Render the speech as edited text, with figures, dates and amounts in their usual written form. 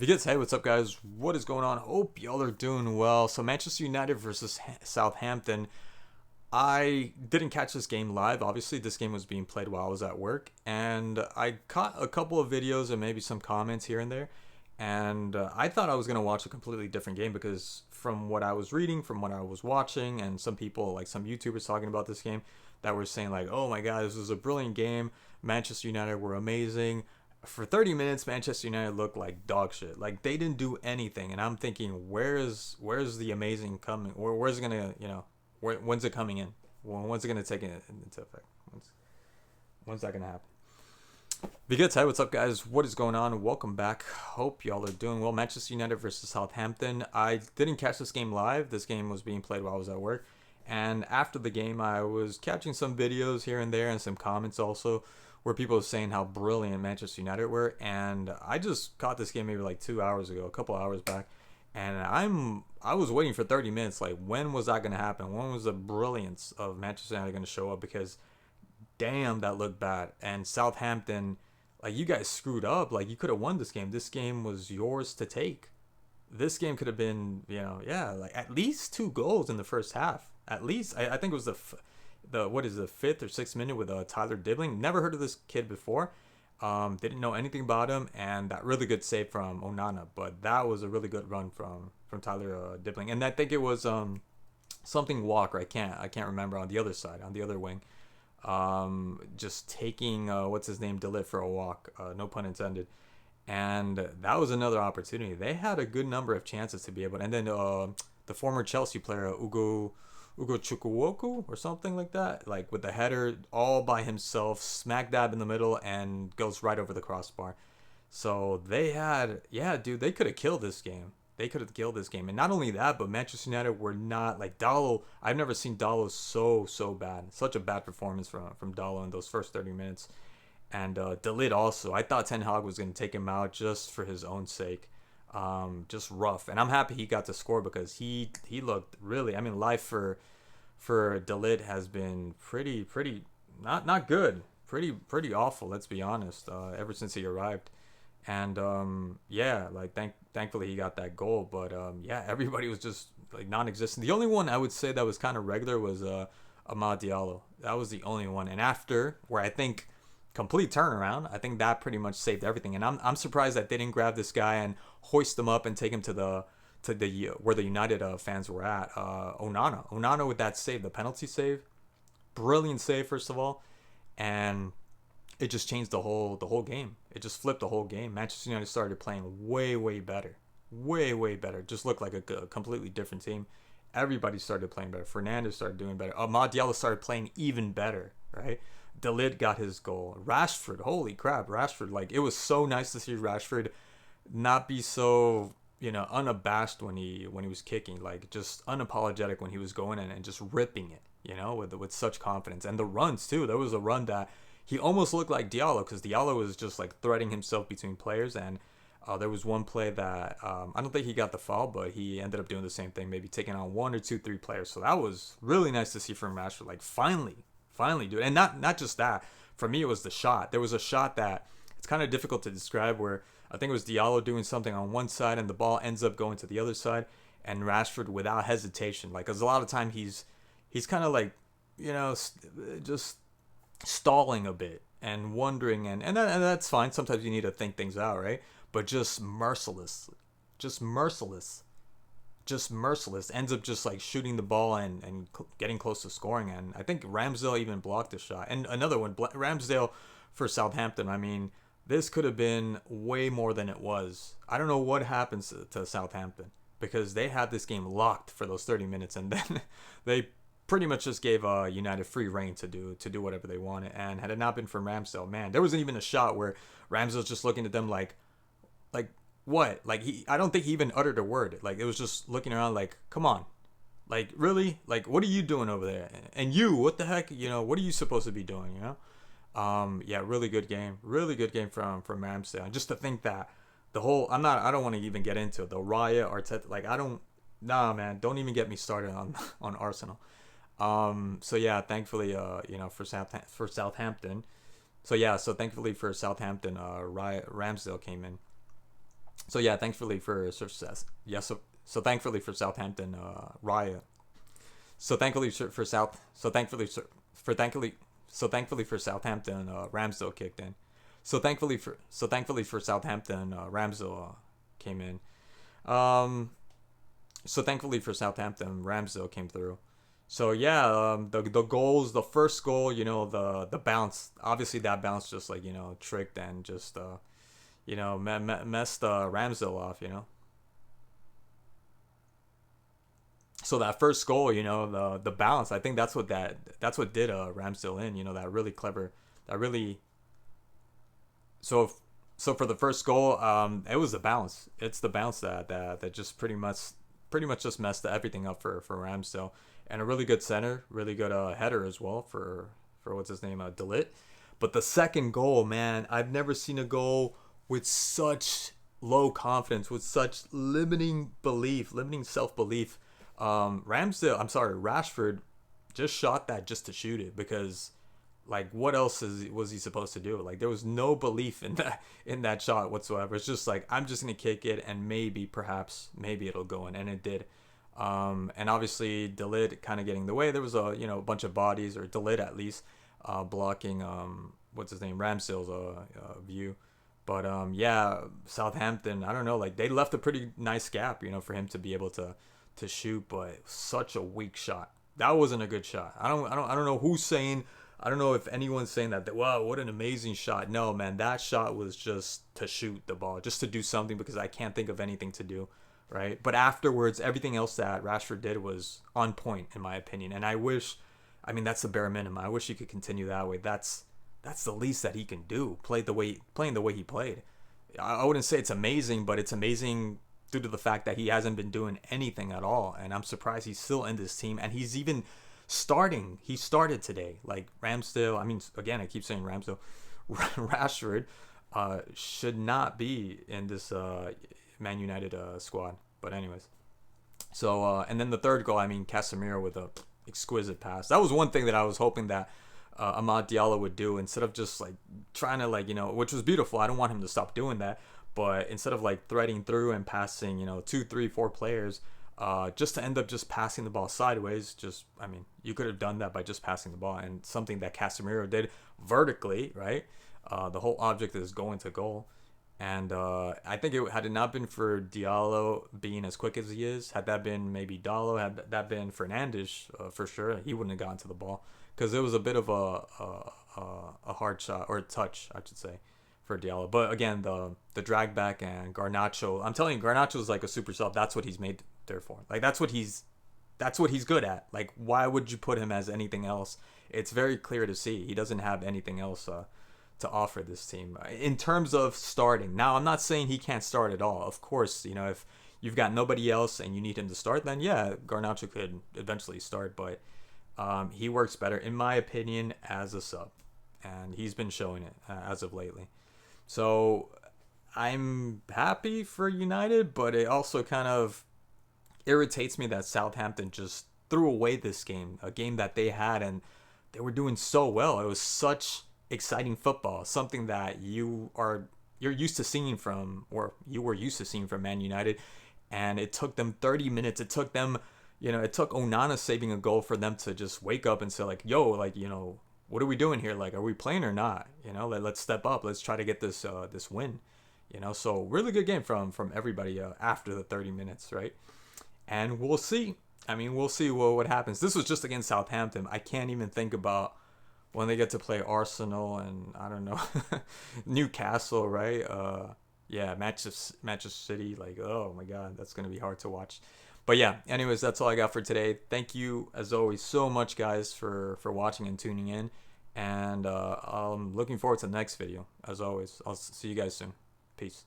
Because hey, what's up, guys? What is going on? Hope y'all are doing well. So Manchester United versus Southampton. I didn't catch this game live. Obviously, this game was being played while I was at work, and I caught a couple of videos and maybe some comments here and there. And I thought I was gonna watch a completely different game because from what I was reading, from what I was watching, and some people like some YouTubers talking about this game that were saying like, "Oh my God, this was a brilliant game. Manchester United were amazing." For 30 minutes, Manchester United looked like dog shit. Like they didn't do anything, and I'm thinking, where's the amazing coming? Where's it gonna when's it coming in? When's it gonna take it into effect? When's that gonna happen? Because hey, what's up, guys? What is going on? Welcome back. Hope y'all are doing well. Manchester United versus Southampton. I didn't catch this game live. This game was being played while I was at work, and after the game, I was catching some videos here and there and some comments also where people were saying how brilliant Manchester United were. And I just caught this game maybe like 2 hours ago, a couple hours back, and I was waiting for 30 minutes. Like, when was that gonna happen? When was the brilliance of Manchester United gonna show up? Because damn, that looked bad. And Southampton, like, you guys screwed up. Like, you could have won this game. This game was yours to take. This game could have been, yeah, like at least 2 goals in the first half. At least I think it was the what is the fifth or sixth minute with Tyler Dibbling. Never heard of this kid before. Didn't know anything about him, and that really good save from Onana. But that was a really good run from Tyler Dibbling, and I think it was something Walker. I can't remember on the other side, on the other wing. Just taking what's his name, Delit, for a walk. No pun intended. And that was another opportunity. They had a good number of chances to be able. And then the former Chelsea player Ugo Chukwuoku or something like that, like with the header all by himself, smack dab in the middle, and goes right over the crossbar. So they had, yeah, dude, they could have killed this game. They could have killed this game, and not only that, but Manchester United were not like Dallo. I've never seen Dallo so bad. Such a bad performance from Dallo in those first 30 minutes. And Delit also. I thought Ten Hag was going to take him out just for his own sake. Just rough. And I'm happy he got to score because he looked really. I mean, life for Delit has been pretty not good. Pretty awful. Let's be honest. Ever since he arrived. And yeah, like thankfully he got that goal. But yeah, everybody was just like non-existent. The only one I would say that was kind of regular was Amad Diallo. That was the only one. And after, where I think complete turnaround. I think that pretty much saved everything. And I'm surprised that they didn't grab this guy and hoist him up and take him to the where the United fans were at. Onana with that save, the penalty save, brilliant save first of all, and it just changed the whole game. It just flipped the whole game. Manchester United started playing way better, way better. Just looked like a completely different team. Everybody started playing better. Fernandes started doing better. Amad Diallo started playing even better, right? Delit got his goal. Rashford, holy crap, Rashford! Like, it was so nice to see Rashford not be so unabashed when he was kicking, like just unapologetic when he was going in and just ripping it, with such confidence. And the runs too. There was a run that he almost looked like Diallo because Diallo was just like threading himself between players. And there was one play that I don't think he got the foul, but he ended up doing the same thing, maybe taking on one or two, three players. So that was really nice to see from Rashford. Like, finally, dude. And not just that. For me, it was the shot. There was a shot that it's kind of difficult to describe where I think it was Diallo doing something on one side and the ball ends up going to the other side, and Rashford without hesitation, like, because a lot of time he's kind of like, just stalling a bit and wondering, and that's fine. Sometimes you need to think things out, right? But just merciless, ends up just like shooting the ball and getting close to scoring. And I think Ramsdale even blocked the shot. And another one, Ramsdale for Southampton. I mean, this could have been way more than it was. I don't know what happens to Southampton because they had this game locked for those 30 minutes, and then they pretty much just gave United free reign to do whatever they wanted. And had it not been for Ramsdale, man, there wasn't even a shot where Ramsdale's just looking at them like what? Like, I don't think he even uttered a word. Like, it was just looking around like, come on. Like, really? Like, what are you doing over there? And you, what the heck? What are you supposed to be doing, Yeah, really good game. Really good game from Ramsdale. And just to think that the whole, I don't want to even get into it. The Raya, Arteta, like, nah, man, don't even get me started on Arsenal. So yeah, thankfully, for Southampton. So yeah, thankfully for Southampton, Ramsdale came in. So yeah, thankfully for success. Yeah, so thankfully for Southampton, Raya. So thankfully for South. So thankfully for thankfully so thankfully for Southampton, Ramsdale kicked in. So thankfully for Southampton, Ramsdale came in. Um, so thankfully for Southampton, Ramsdale came through. So yeah, the goals, the first goal, the bounce. Obviously that bounce just like tricked and just messed Ramsdale off. So that first goal, the balance, I think that's what did Ramsdale in, that really clever, that really so so for the first goal, it was the bounce. It's the bounce that just pretty much just messed everything up for Ramsdale, and a really good center, really good header as well for what's his name, Delit. But the second goal, man, I've never seen a goal with such low confidence, with such limiting self belief. Rashford just shot that just to shoot it because like what else was he supposed to do? Like there was no belief in that shot whatsoever. It's just like I'm just gonna kick it and maybe it'll go in, and it did. And obviously Delit kind of getting in the way. There was a bunch of bodies, or Delit at least, blocking what's his name, Ramsdale's view. But yeah, Southampton, I don't know, like they left a pretty nice gap, for him to be able to shoot, but such a weak shot. That wasn't a good shot. I don't know who's saying. I don't know if anyone's saying that. Wow, what an amazing shot. No, man, that shot was just to shoot the ball, just to do something because I can't think of anything to do, right? But afterwards, everything else that Rashford did was on point in my opinion, and I mean, that's the bare minimum. I wish he could continue that way. That's the least that he can do. Playing the way he played. I wouldn't say it's amazing, but it's amazing due to the fact that he hasn't been doing anything at all, and I'm surprised he's still in this team, and he's even starting. He started today. Like Ramsdale, I mean, again, I keep saying Ramsdale, Rashford should not be in this Man United squad. But anyways, so and then the third goal, I mean, Casemiro with a exquisite pass. That was one thing that I was hoping that Amad Diallo would do instead of just like trying to which was beautiful. I don't want him to stop doing that, but instead of like threading through and passing, 2, 3, 4 players, just to end up just passing the ball sideways. I mean, you could have done that by just passing the ball, and something that Casemiro did vertically, right? The whole object is going to goal. And I think had it not been for Diallo being as quick as he is, had that been maybe Diallo, had that been Fernandes, for sure, he wouldn't have gotten to the ball because it was a bit of a hard shot, or a touch, I should say, for Diallo. But again, the drag back and Garnacho, I'm telling you, Garnacho is like a super sub. That's what he's made there for. Like that's what he's good at. Like why would you put him as anything else? It's very clear to see he doesn't have anything else to offer this team in terms of starting. Now, I'm not saying he can't start at all. Of course, if you've got nobody else and you need him to start, then yeah, Garnacho could eventually start. But he works better, in my opinion, as a sub, and he's been showing it as of lately. So I'm happy for United, but it also kind of irritates me that Southampton just threw away this game, a game that they had and they were doing so well. It was such exciting football, something that you're used to seeing from, or you were used to seeing from Man United, and it took them 30 minutes. It took them, it took Onana saving a goal for them to just wake up and say like, yo, like, what are we doing here? Like, are we playing or not? Let's step up. Let's try to get this win. So really good game from everybody after the 30 minutes, right? And we'll see. I mean, we'll see what happens. This was just against Southampton. I can't even think about when they get to play Arsenal and, I don't know, Newcastle, right? Yeah, Manchester City. Like, oh my God, that's going to be hard to watch. But yeah, anyways, that's all I got for today. Thank you, as always, so much, guys, for watching and tuning in. And I'm looking forward to the next video, as always. I'll see you guys soon. Peace.